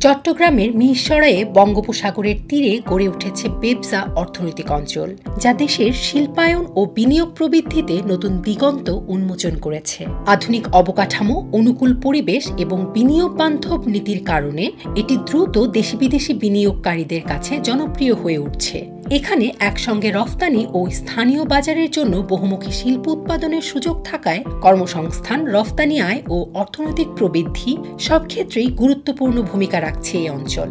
চট্টগ্রামের মিরসরাইয়ে বঙ্গোপসাগরের তীরে গড়ে উঠেছে বেবসা অর্থনৈতিক অঞ্চল, যা দেশের শিল্পায়ন ও বিনিয়োগ প্রবৃদ্ধিতে নতুন দিগন্ত উন্মোচন করেছে। আধুনিক অবকাঠামো, অনুকূল পরিবেশ এবং বিনিয়োগ বান্ধব নীতির কারণে এটি দ্রুত দেশি বিদেশি বিনিয়োগকারীদের কাছে জনপ্রিয় হয়ে উঠছে। এখানে একসঙ্গে রফতানি ও স্থানীয় বাজারের জন্য বহুমুখী শিল্প উৎপাদনের সুযোগ থাকায় কর্মসংস্থান, রফতানি আয় ও অর্থনৈতিক প্রবৃদ্ধি সব ক্ষেত্রেই গুরুত্বপূর্ণ ভূমিকা রাখছে এই অঞ্চল।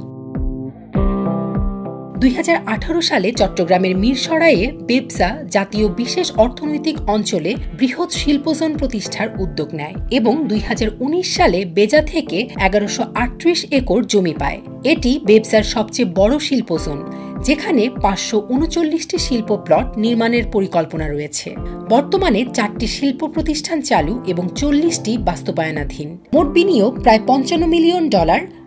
2018 সালে চট্টগ্রামের মিরসরাইয়ে বেবসা জাতীয় বিশেষ অর্থনৈতিক অঞ্চলে বৃহৎ শিল্পজোন প্রতিষ্ঠার উদ্যোগ নেয় এবং 2019 সালে বেজা থেকে 1138 একর জমি পায়। এটি বেবসার সবচেয়ে বড় শিল্পজোন, যেখানে 539টি শিল্প প্লট নির্মাণের পরিকল্পনা রয়েছে। বর্তমানে 4টি শিল্প প্রতিষ্ঠান চালু এবং 40টি বাস্তবায়নাধীন। মোট বিনিয়োগ প্রায় $55 মিলিয়ন,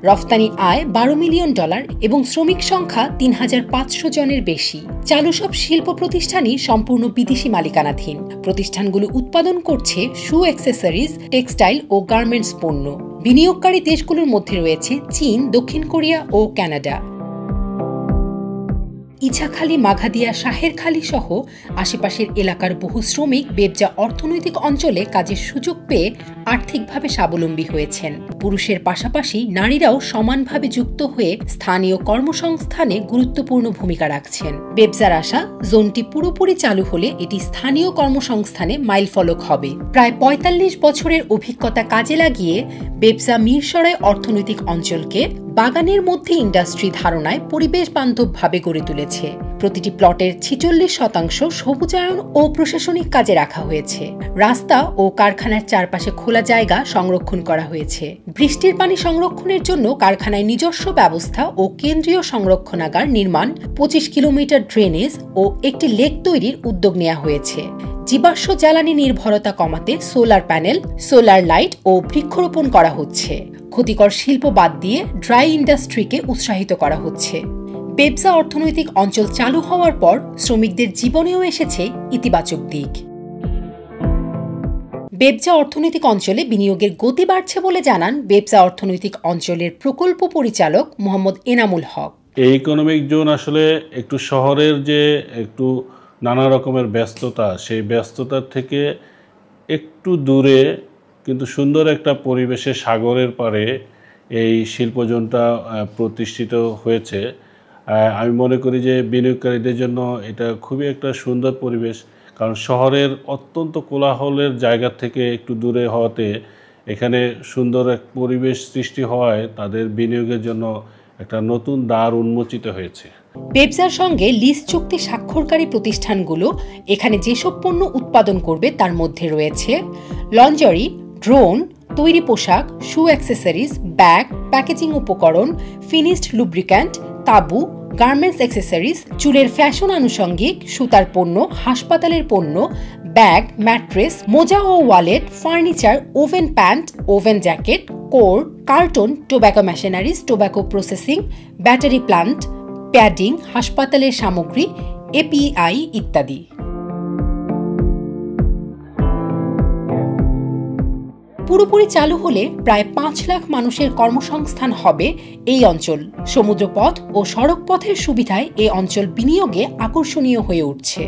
রফতানি আয় $12 মিলিয়ন এবং শ্রমিক সংখ্যা 3500 জনের বেশি। চালু সব শিল্প প্রতিষ্ঠানই সম্পূর্ণ বিদেশি মালিকানাধীন। প্রতিষ্ঠানগুলো উৎপাদন করছে শু অ্যাক্সেসরিজ, টেক্সটাইল ও গার্মেন্টস পণ্য। বিনিয়োগকারী দেশগুলোর মধ্যে রয়েছে চীন, দক্ষিণ কোরিয়া ও কানাডা। ইছাখালী, মাঘাদিয়া, শাহেরখালী সহ আশেপাশের এলাকার বহু শ্রমিক বেবজা অর্থনৈতিক অঞ্চলে কাজের সুযোগ পেয়ে আর্থিকভাবে স্বাবলম্বী হয়েছেন। পুরুষের পাশাপাশি নারীরাও সমানভাবে যুক্ত হয়ে স্থানীয় কর্মসংস্থানে গুরুত্বপূর্ণ ভূমিকা রাখছেন। বেবজার আশা, জোনটি পুরোপুরি চালু হলে এটি স্থানীয় কর্মসংস্থানে মাইলফলক হবে। প্রায় 45 বছরের অভিজ্ঞতা কাজে লাগিয়ে বেবজা মিরসরাই অর্থনৈতিক অঞ্চলকে বাগানের মধ্যে ইন্ডাস্ট্রি ধারণায় পরিবেশ বান্ধবভাবে গড়ে তুলেছে। প্রতিটি প্লটের 46% সবুজায়ন ও প্রশাসনিক কাজে রাখা হয়েছে। রাস্তা ও কারখানার চারপাশে খোলা জায়গা সংরক্ষণ করা হয়েছে। বৃষ্টির পানি সংরক্ষণের জন্য কারখানায় নিজস্ব ব্যবস্থা ও কেন্দ্রীয় সংরক্ষণাগার নির্মাণ, 25 কিলোমিটার ড্রেনেজ ও একটি লেক তৈরির উদ্যোগ নেওয়া হয়েছে। জীবাশ্ম জ্বালানি নির্ভরতা কমাতে সোলার প্যানেল, সোলার লাইট ও বৃক্ষরোপণ করা হচ্ছে। ক্ষতিকর শিল্প বাদ দিয়ে ড্রাই ইন্ডাস্ট্রিকে উৎসাহিত করা হচ্ছে। বেবজা অর্থনৈতিক অঞ্চল চালু হওয়ার পর শ্রমিকদের জীবনেও এসেছে ইতিবাচক দিক। বেবজা অর্থনৈতিক অঞ্চলে বিনিয়োগের গতি বাড়ছে বলে জানান বেবজা অর্থনৈতিক অঞ্চলের প্রকল্প পরিচালক মোহাম্মদ এনামুল হক। এই ইকোনমিক জোন আসলে একটু শহরের যে একটু নানা রকমের ব্যস্ততা, সেই ব্যস্ততার থেকে একটু দূরে কিন্তু সুন্দর একটা পরিবেশে সাগরের পাড়ে এই শিল্পজোনটা প্রতিষ্ঠিত হয়েছে। আমি মনে করি যে বিনিয়োগকারীদের জন্য এটা খুবই একটা সুন্দর পরিবেশ, কারণ শহরের অত্যন্ত কোলাহলের জায়গা থেকে একটু দূরে হওয়াতে এখানে সুন্দর এক পরিবেশ সৃষ্টি হওয়ায় তাদের বিনিয়োগের জন্য একটা নতুন দ্বার উন্মোচিত হয়েছে। বেবজার সঙ্গে লিজ চুক্তি স্বাক্ষরকারী প্রতিষ্ঠানগুলো এখানে যেসব পণ্য উৎপাদন করবে তার মধ্যে রয়েছে লঞ্জারি, ড্রোন, তৈরি পোশাক, শু অ্যাক্সেসরিজ, ব্যাগ, প্যাকেজিং উপকরণ, ফিনিশড লুব্রিক্যান্ট, তাবু, গার্মেন্টস অ্যাক্সেসরিজ, চুলের ফ্যাশন আনুষঙ্গিক, সুতার পণ্য, হাসপাতালের পণ্য, ব্যাগ, ম্যাট্রেস, মোজা ও wallet, furniture, woven pant, woven jacket, core, carton, tobacco machineries, tobacco processing, battery plant, padding, হাসপাতালের সামগ্রী, এপিআই ইত্যাদি। পুরোপুরি চালু হলে প্রায় 5 লাখ মানুষের কর্মসংস্থান হবে এই অঞ্চল। সমুদ্রপথ ও সড়ক পথের সুবিধায় এই অঞ্চল বিনিয়োগে আকর্ষণীয় হয়ে উঠছে।